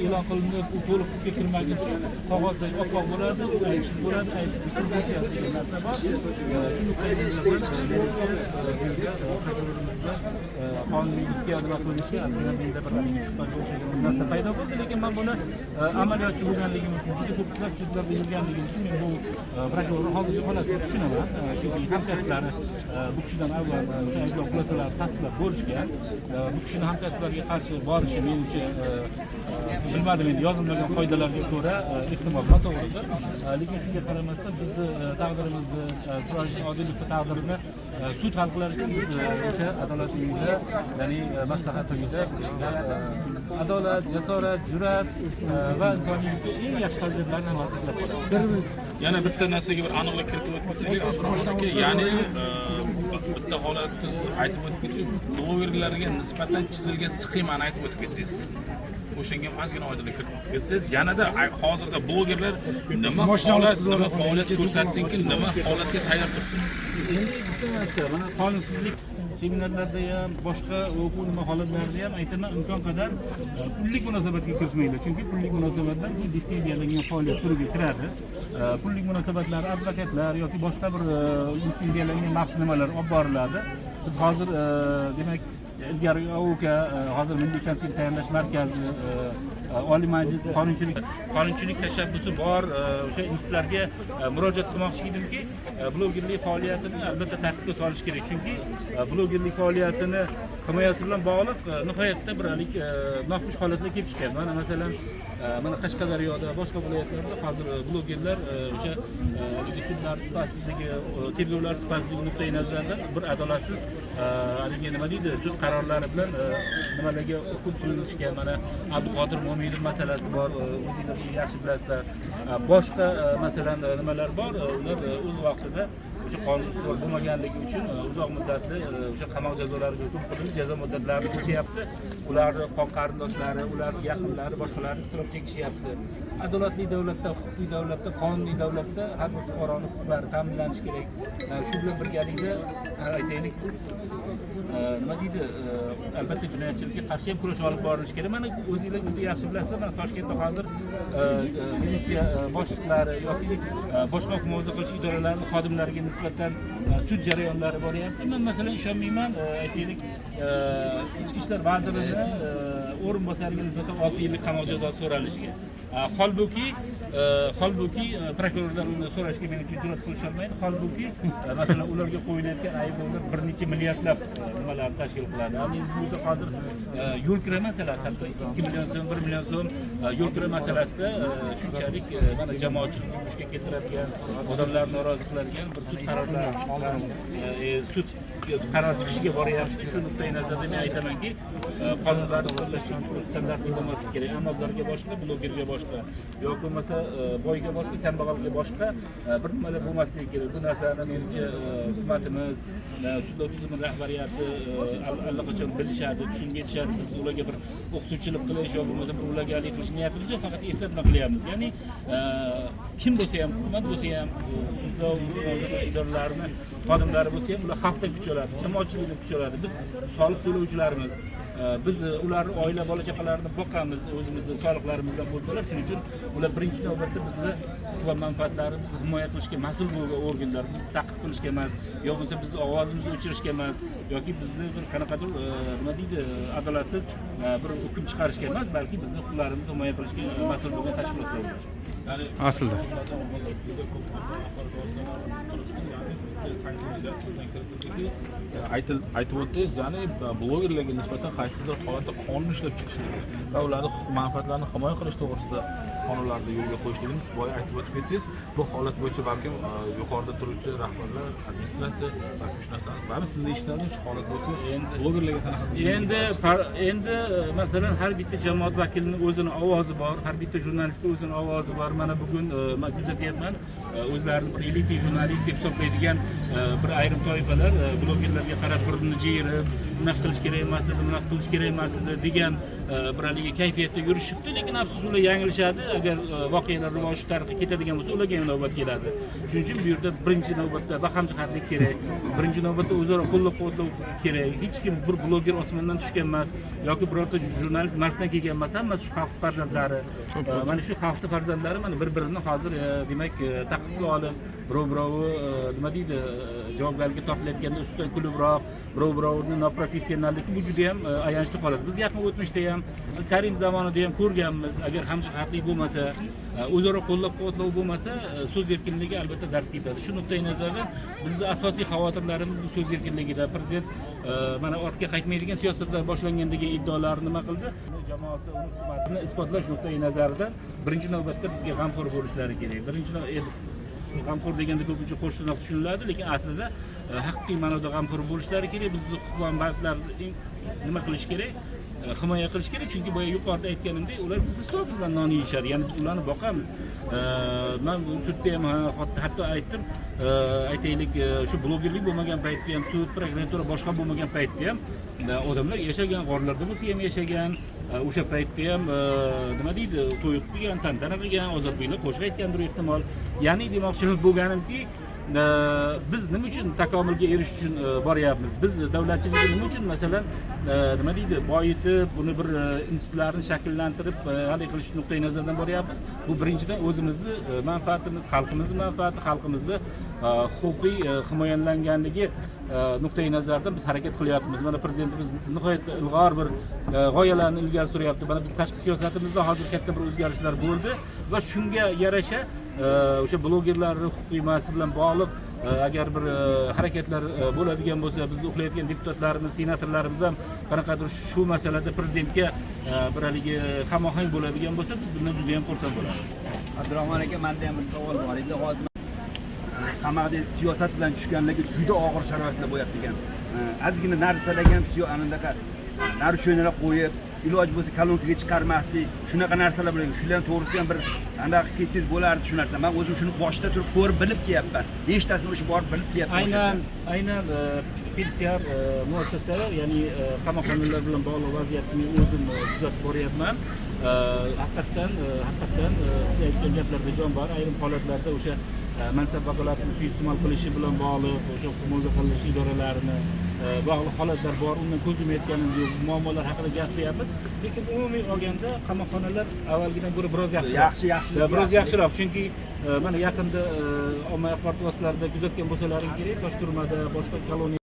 e'lon qilindi, u to'liq kuchga kirmaguncha qog'ozdagi oppoq bo'ladi, aytsiz bo'ladi, aytsiz degan narsa bor. Shu nuqtai qonunchilikka nima qilinishi aslida menda bir shubhaga o'xshagan narsa paydo bo'ldi, lekin men buni amaliyotchi bo'lganligim uchun, juda ko'plab sudlarda yurganligim uchun men bu prokurorning hozirgi holatini tushunaman. Chunki hamkasblari bu kishidan avval o'sha ayblov xulosalarni tasdiqlab bo'lishgan. Bu kishini hamkasblariga qarshi borishi menimcha bilmadim, endi yozilmagan qoidalarga ko'ra ehtimol noto'g'ridir. Lekin shunga qaramasdan bizni taqdirimizni, Sirojbek Odilovning taqdirini sud hal qilar ekan, biz o'sha adolat uyida, ya'ni maslahat uyida adolat, jasorat, jur'at va insoniylikka eng yaxshi fazilatlarni maslahat qilamiz. Yana bitta narsaga bir aniqlik kiritib o'tdik, ya'ni bitta holatni aytib o'tdingiz, blogerlarga nisbatan chizilgan sxemani aytib o'tib ketdingiz. O'shanga ozgina oydinlik kiritib ketsangiz, yanada hozirda blogerlar nima holat, nima faoliyat ko'rsatsinki, nima holatga tayyor tursin. Endi bitta narsa, mana qonunsizlik seminarlarda ham, boshqa o'quv nima holatlarda ham aytaman, imkon qadar pullik munosabatga kiritmaydi. Chunki pullik munosabatlar bu litsenziyalangan faoliyat turiga kiradi. Pullik munosabatlar, advokatlar yoki boshqa bir litsenziyalangan maxsus nimalar olib boriladi. Biz hozir demak ilgari OUK, hozir Milliy kontent tayyorlash markazi, Oliy Majlis qonunchilik tashabbusi bor o'sha institutlarga murojaat qilmoqchi edimki, blogerlik faoliyatini albatta tartibga solish kerak. Chunki blogerlik faoliyatini himoyasi bilan bog'liq nihoyatda bir noxush holatlar kelib chiqadi. Mana masalan, mana Qashqadaryoda, boshqa viloyatlarda hozir blogerlar o'sha sudlar sifatsizligi, tergovlar sifatsizligi nuqtai nazaridan bir adolatsiz haligi nima deydi, sud qarorlari bilan nimalarga hukm qilinishga, mana Abduqodir Mo'minov masalasi bor, o'zingizlar yaxshi bilasizlar. Boshqa masalan nimalar bor, ular o'z vaqtida o'sha qonun ustuvor bo'lmaganligi uchun uzoq muddatli o'sha qamoq jazolariga hukm qilinib, jazo muddatlari o'tyapti. Ularni qon qarindoshlari, ularning yaqinlari, boshqalari ishtirok chetishyapti. Adolatli davlatda, huquqiy davlatda, qonuniy davlatda har bir fuqaroning huquqlari ta'minlanishi kerak. Shu bilan birgalikda aytaylik, nima deydi, albatta jinoyatchilikka qarshi ham kurash olib borilishi kerak. Mana o'zingizlar juda yaxshi bilasizlar, mana Toshkentda hozir militsiya boshliqlari yoki boshqa muhofaza qilish idoralarining xodimlariga nisbatan sud jarayonlari bo'lyapti. Men masalan ishonmayman, aytaylik, Ichki ishlar vazirining o'rinbosariga nisbatan 6 yillik qamoq jazosi so'ralishiga. Holbuki prokurorlar uni so'rashga menimcha jur'at qilisholmaydi. Holbuki masalan ularga qo'yilayotgan ayblovlar bir necha milliardlab nimalarni tashkil qiladi. Ya'ni bizda hozir yo'l kira masalasi, hatto 2 million so'm, 1 million so'm yo'l kira masalasida shunchalik mana jamoatchilik jumbushga keltiradigan, odamlarni norozi qiladigan bir sud qarorlari chiqqan, sud qaror chiqishiga boryapti. Shu nuqtai nazardan men aytamanki, qonunlarni qo'llash standartli bo'lmasi kerak. Amaldorga boshqa, blogerga boshqa, yoki bo'lmasa boyga boshqa, kambag'alga boshqa bir nimalar bo'lmasligi kerak. Bu narsani menimcha hukumatimiz, sudlar tizimi rahbariyati allaqachon bilishadi, tushunib yetishadi. Biz ularga bir o'qituvchilik qilish yoki bo'lmasa bir ularga alik qilish niyatimiz yo'q, faqat eslatma qilyapmiz. Ya'ni kim bo'lsa ham, hukumat bo'lsa ham, sudlar idoralarini xodimlari bo'lsa ham, ular xalqdan kuch oladi, jamoatchilikdan kuch oladi. Biz soliq to'lovchilarimiz. Biz ularni oila bola chaqalarini boqamiz, o'zimizni soliqlarimizdan pul to'lab. Shuning uchun ular birinchi navbatda bizni huquq va manfaatlarimizni himoya qilishga mas'ul bo'lgan organlar. Biz ta'qib qilishga emas, yo bo'lmasa bizni ovozimizni o'chirishga emas, yoki bizni bir qanaqadir nima deydi, adolatsiz bir hukm chiqarishga emas, balki bizni huquqlarimizni himoya qilishga mas'ul bo'lgan tashkilotlardir. Ya'ni aslida aytib o'tdingiz, ya'ni blogerlarga nisbatan qaysidir holatda qonun ishlab chiqishlik va ularning huquq manfaatlarini himoya qilish to'g'risida qonunlarni yo'lga qo'yishligini siz boya aytib o'tib ketdingiz. Bu holat bo'yicha balkim yuqorida turuvchi rahbarlar, administratsiya balki shu narsani bari sizni eshitadi. Shu holat bo'yicha blogerlarga qanaqa? Endi masalan har bitta jamoat vakilining o'zini ovozi bor, har bitta jurnalistning o'zini ovozi bor. Mana bugun men kuzatyapman, o'zlarini bir elite jurnalist deb hisoblaydigan bir ayrim toifalar blogerlarga qarab burnini jiyirib, bunaqa qilish kerak emas edi, bunaqa qilish kerak emas edi degan bir haligi kayfiyatda yurishibdi, lekin afsus ular yanglishadi. Agar voqealar rivoji tariqi ketadigan bo'lsa, ularga ham navbat keladi. Shuning uchun bu yerda birinchi navbatda hamjihatlik kerak, birinchi navbatda o'zaro qo'llab-quvvatlash kerak. Hech kim bir bloger osmondan tushgan emas yoki birorta jurnalist Marsdan kelgan emas, hammasi shu xalq farzandlari. Mana shu xalqning farzandlari mana bir-birini hozir demak taqibga olib, birov-birovi nima deydi, javobgarlikka tortilayotganda ustidan kulibroq, birov-birovni noprofessionalligi bu juda ham ayanchli holat. Biz yaqin o'tmishda ham, Karim zamonida ham ko'rganmiz, agar hamjihatlik bo'lmasa, o'zaro qo'llab-quvvatlash bo'lmasa, so'z erkinligi albatta darsga ketadi. Shu nuqtai nazardan bizning asosiy xavotirlarimiz bu so'z erkinligida. Prezident mana ortga qaytmaydigan siyosatlar boshlangan degan iddaolarni nima qildi? Jamoasi hukumatini isbotlash nuqtai nazaridan birinchi navbatda bizga g'amxo'r bo'lishlari kerak. Birinchi g'amxo'r deganda ko'pincha qo'shtirnoq tushuniladi, lekin aslida haqiqiy ma'noda g'amxo'r bo'lishlari kerak. Bizning hukumatlarni nima qilish kerak? Himoya qilish kerak, chunki boya yuqorida aytganimdek, ular bizni hisob bilan non yeyishadi, ya'ni biz ularni boqamiz. Men sudda ham hatto aytdim, aytaylik, shu blogerlik bo'lmagan paytda ham, sud, prokuratura boshqa bo'lmagan paytda ham odamlar yashagan, g'orlarda bo'lsa ham yashagan, o'sha paytda ham nima deydi, to'y qilgan, tantana qilgan, ozodbeklar qo'shiq aytgandir ehtimol. Ya'ni demoqchi bo'lganimki, biz nima uchun takomilga erishish uchun boryapmiz? Biz davlatchilikni nima uchun masalan nima deydi, boyitib, buni bir institutlarni shakllantirib, hal qilish nuqtai nazaridan boryapmiz? Bu birinchidan o'zimizni manfaatimiz, xalqimizning manfaati, xalqimizning huquqiy himoyalanganligi nuqtai nazaridan biz harakat qilyapmiz. Mana prezidentimiz nihoyatda ilg'or bir g'oyalarni ilgari suryapti. Mana biz tashqi siyosatimizda hozir katta bir o'zgarishlar bo'ldi va shunga yarasha o'sha blogerlarning huquqiy himoyasi bilan bog'liq agar bir harakatlar bo'ladigan bo'lsa, biz uxlayotgan deputatlarimiz, senatorlarimiz ham qanaqadir shu masalada prezidentga bir haligi hamohang bo'ladigan bo'lsa, biz bundan juda ham xursand bo'lamiz. Abdurahmon aka, menda ham bir savol bor edi. Hozir qamoqda siyosat bilan tushganligi juda og'ir sharoitlar bo'lyapti ekan. Ozgina narsalarga ham anaqa narushoynalar qo'yib, iloj bo'lsa kolonkaga chiqarmaslik, shunaqa narsalar bo'lar. Shularning to'g'risida ham bir anaqa kelsangiz bo'lardi shu narsa. Men o'zim shuni boshida turib ko'rib bilib kelyapman. Nechtasini o'sha borib bilib kelyapman. Aynan pensiya muassasalari, ya'ni qamoqxonalar bilan bog'liq vaziyatni o'zim kuzatib boryapman. Haqiqatan siz aytgan gaplarda jon bor. Ayrim holatlarda o'sha mansab vakolatini suiiste'mol qilishi bilan bog'liq, o'sha hukumat qilish idoralarini bog'liq holatlar bor. Undan ko'z yumayotganimiz yo'q, muammolar haqida gapiryapmiz. Lekin umumiy olganda qamoqxonalar avvalgidan ko'ra biroz yaxshiroq. Yaxshiroq, chunki mana yaqinda ommaviy axborot vositalarida kuzatgan bo'lsalaring kerak, Toshturmada, boshqa koloniya